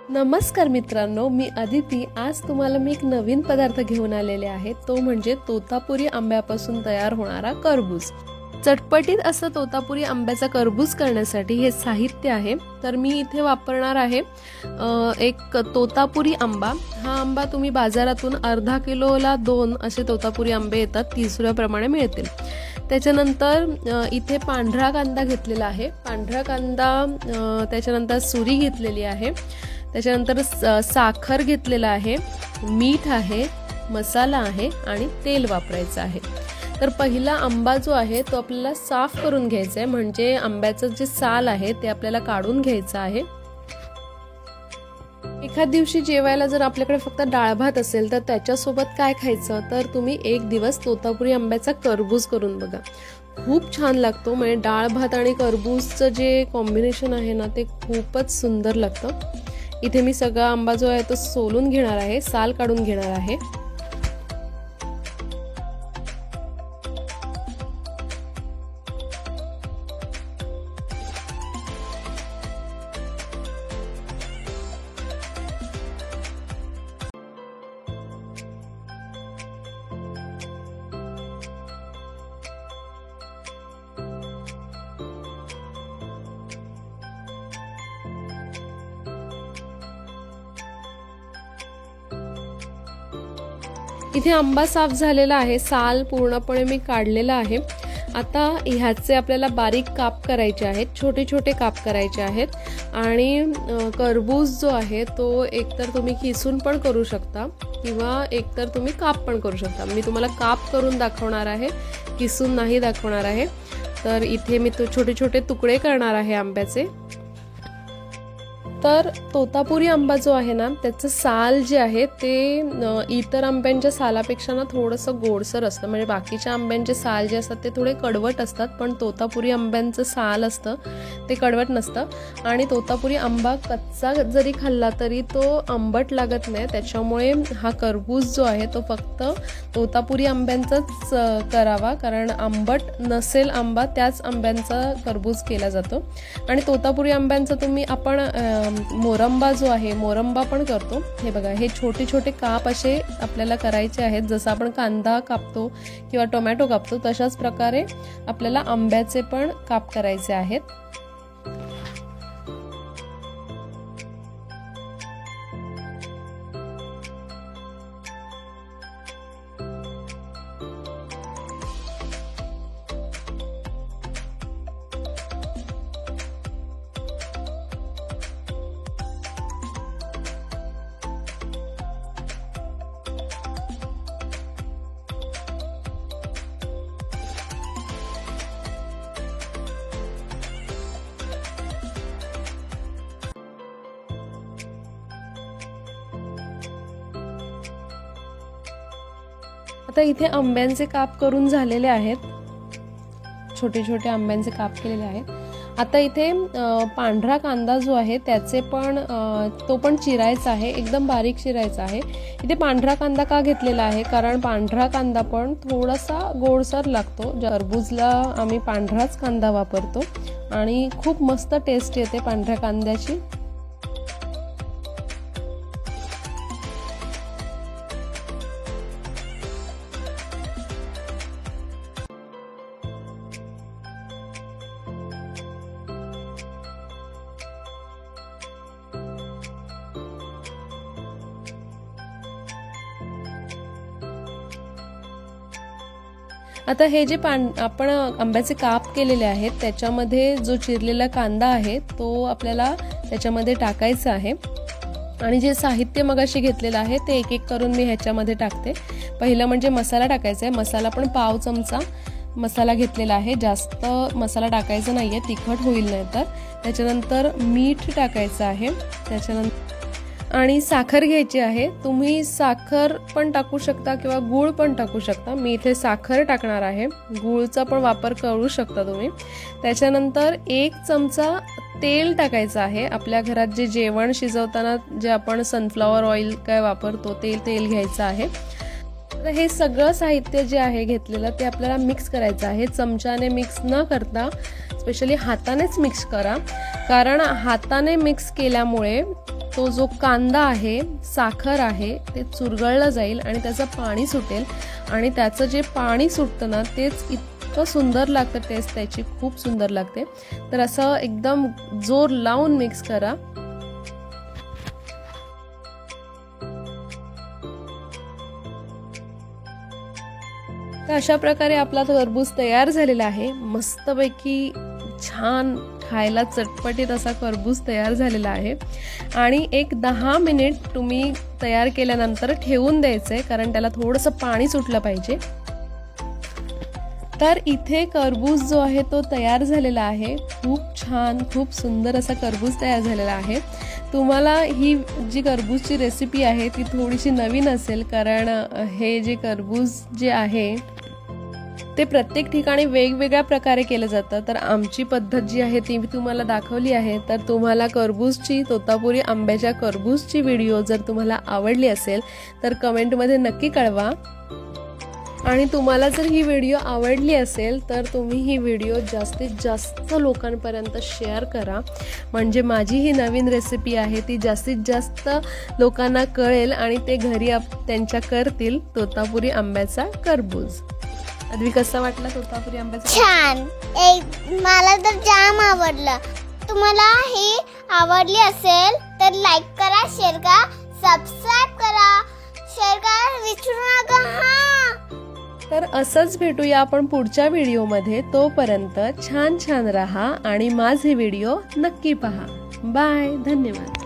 नमस्कार मित्रांनो, मी अदिती। आज तुम्हाला मी एक नवीन पदार्थ घेऊन आलेले आहे, तो म्हणजे तोतापुरी आंब्यापासून तयार होणारा करबूज। चटपटीत असं तोतापुरी आंब्याचा करबूज करण्यासाठी हे साहित्य आहे। तर मी इथे वापरणार आहे एक तोतापुरी आंबा। हा आंबा तुम्ही बाजारातून अर्धा किलोला 2 असे तोतापुरी आंबे येतात, 30 रुपयाप्रमाणे मिळतील। त्याच्यानंतर इथे पांढरा कांदा घेतलेला आहे, पांढरा कांदा, त्याच्यानंतर सुरी घेतलेली आहे, त्याच्यानंतर साखर घेतलेला आहे, मीठ आहे, मसाला आहे आणि तेल वापरायचं आहे। तर पहिला आंबा जो आहे तो आपल्याला साफ करून घ्यायचा आहे, म्हणजे आंब्याचं जे साल आहे ते आपल्याला काढून घ्यायचं आहे। एखाद दिवशी जेवायला जर आपल्याकडे फक्त डाळ भात असेल तर त्याच्यासोबत काय खायचं, तर तुम्ही एक दिवस तोतापुरी आंब्याचा करबूज करून बघा, खूप छान लागतो। म्हणजे डाळ भात आणि करबूजचं जे कॉम्बिनेशन आहे ना ते खूपच सुंदर लागतं। इथे मी सगळा आंबा जो आहे तो सोलून घेणार आहे, साल काढून घेणार आहे। इथे आंबा साफ झालेला आहे, साल पूर्णपणे मी काढलेला आहे। आता ह्याचे आपल्याला बारीक काप करायचे आहेत, छोटे छोटे काप करायचे आहेत। आणि करबूज जो आहे तो एकतर तुम्ही किसून पण करू शकता किंवा एकतर तुम्ही काप पण करू शकता। मी तुम्हाला काप करून दाखवणार आहे, किसून नाही दाखवणार आहे। तर इथे मी छोटे छोटे तुकडे करणार आहे आंब्याचे। तर तोतापुरी आंबा जो आहे ना त्याचं साल जे आहे ते इतर आंब्यांच्या सालापेक्षा ना थोडंसं गोडसर असतं। म्हणजे बाकीच्या आंब्यांचे साल जे असतात ते थोडे कडवट असतात, पण तोतापुरी आंब्यांचं साल असतं ते कडवट नसतं। आणि तोतापुरी आंबा कच्चा जरी खाल्ला तरी तो आंबट लागत नाही, त्याच्यामुळे हा करबूज जो आहे तो फक्त तोतापुरी आंब्यांचाच करावा, कारण आंबट नसेल आंबा त्याच आंब्यांचा करबूज केला जातो। आणि तोतापुरी आंब्यांचा आपण मोरंबा जो आहे मोरंबा पण करतो। हे बघा, हे छोटे छोटे काप असे आपल्याला करायचे आहेत, जसं आपण कांदा कापतो किंवा टोमॅटो कापतो तशाच प्रकारे आपल्याला आंब्याचे पण काप करायचे आहेत। आता इथे आंब्यांचे काप करून झालेले आहेत, छोटे छोटे आंब्यांचे काप केलेले आहेत। आता इथे पांढरा कांदा जो आहे त्याचे पण तो पण चिरायचा आहे, एकदम बारीक चिरायचा आहे। इथे पांढरा कांदा का घेतलेला आहे, कारण पांढरा कांदा पण थोडासा गोडसर लागतो। टरबूजला आम्ही पांढराच कांदा वापरतो आणि खूप मस्त टेस्ट येते पांढऱ्या कांद्याची। आता हे जे आपण आंब्याचे काप केलेले आहेत त्याच्यामध्ये जो चिरलेला कांदा आहे तो आपल्याला त्याच्यामध्ये टाकायचा आहे। आणि जे साहित्य मगाशी घेतलेलं आहे ते एक एक करून मी ह्याच्यामध्ये टाकते। पहिलं म्हणजे मसाला टाकायचा आहे, मसाला पण पाव चमचा मसाला घेतलेला आहे, जास्त मसाला टाकायचा नाहीये, तिखट होईल नाही तर। त्याच्यानंतर मीठ टाकायचं आहे, त्याच्यानंतर आणि साखर घ्यायची आहे। तुम्ही साखर पण टाकू शकता किंवा गूळ पण टाकू शकता, मी इथे साखर टाकणार आहे, गूळचा पण वापर करू शकता तुम्ही। त्याच्यानंतर 1 चमचा तेल टाकायचं आहे। आपल्या घरात जे जेवण शिजवताना जे आपण सनफ्लॉवर ऑइल काय वापरतो तेल घ्यायचं आहे। तर हे सगळं साहित्य जे आहे घेतलेलं ते आपल्याला मिक्स करायचं आहे। चमच्याने मिक्स न करता स्पेशली हातानेच मिक्स करा, कारण हाताने मिक्स केल्यामुळे तो जो कांदा आहे, साखर आहे, ते चुरगळलं जाईल आणि त्याचं पाणी सुटेल आणि त्याचं जे पाणी सुटतं ना तेच इतकं सुंदर लागतं, टेस्ट त्याची खूप सुंदर लागते। तर असं एकदम जोर लावून मिक्स करा। तर अशा प्रकारे आपला टरबूज तयार झालेला आहे। मस्तपैकी छान खायला चटपटीत असा टरबूज तयार झालेला आहे आणि एक 10 मिनिट तुम्ही तयार केल्यानंतर ठेवून द्यायचंय, कारण त्याला थोडंसं पाणी सुटलं पाहिजे। तर इथे टरबूज जो आहे तो तयार झालेला आहे। खूप छान, खूप सुंदर असा टरबूज तयार झालेला आहे। तुम्हाला ही जी टरबूजची रेसिपी आहे ती थोडीशी नवीन असेल, कारण हे जे टरबूज जे आहे ते प्रत्येक ठिकाणी वेगवेगळ्या प्रकारे केलं जातं। तर आमची पद्धत जी आहे ती मी तुम्हाला दाखवली आहे। तर तुम्हाला टरबूजची, तोतापुरी आंब्याच्या टरबूजची व्हिडिओ जर तुम्हाला आवडली असेल तर कमेंटमध्ये नक्की कळवा। आणि तुम्हाला जर ही व्हिडिओ आवडली असेल तर तुम्ही ही व्हिडिओ जास्तीत जास्त लोकांपर्यंत शेअर करा, म्हणजे माझी ही नवीन रेसिपी आहे ती जास्तीत जास्त लोकांना कळेल आणि ते घरी त्यांच्या करतील तोतापुरी आंब्याचा टरबूज। अद्वी, कसा वाटला तोतापुरी आंब्याचा? छान, मला तर जाम आवडलं। तुम्हाला ही आवडली असेल तर लाईक करा, शेअर करा, सबस्क्राइब करा, शेअर करा विसरू नका हां। तर असंच भेटूया आपण पुढच्या व्हिडिओमध्ये। तोपर्यंत छान छान राहा आणि माझे व्हिडिओ नक्की पहा। बाय, धन्यवाद।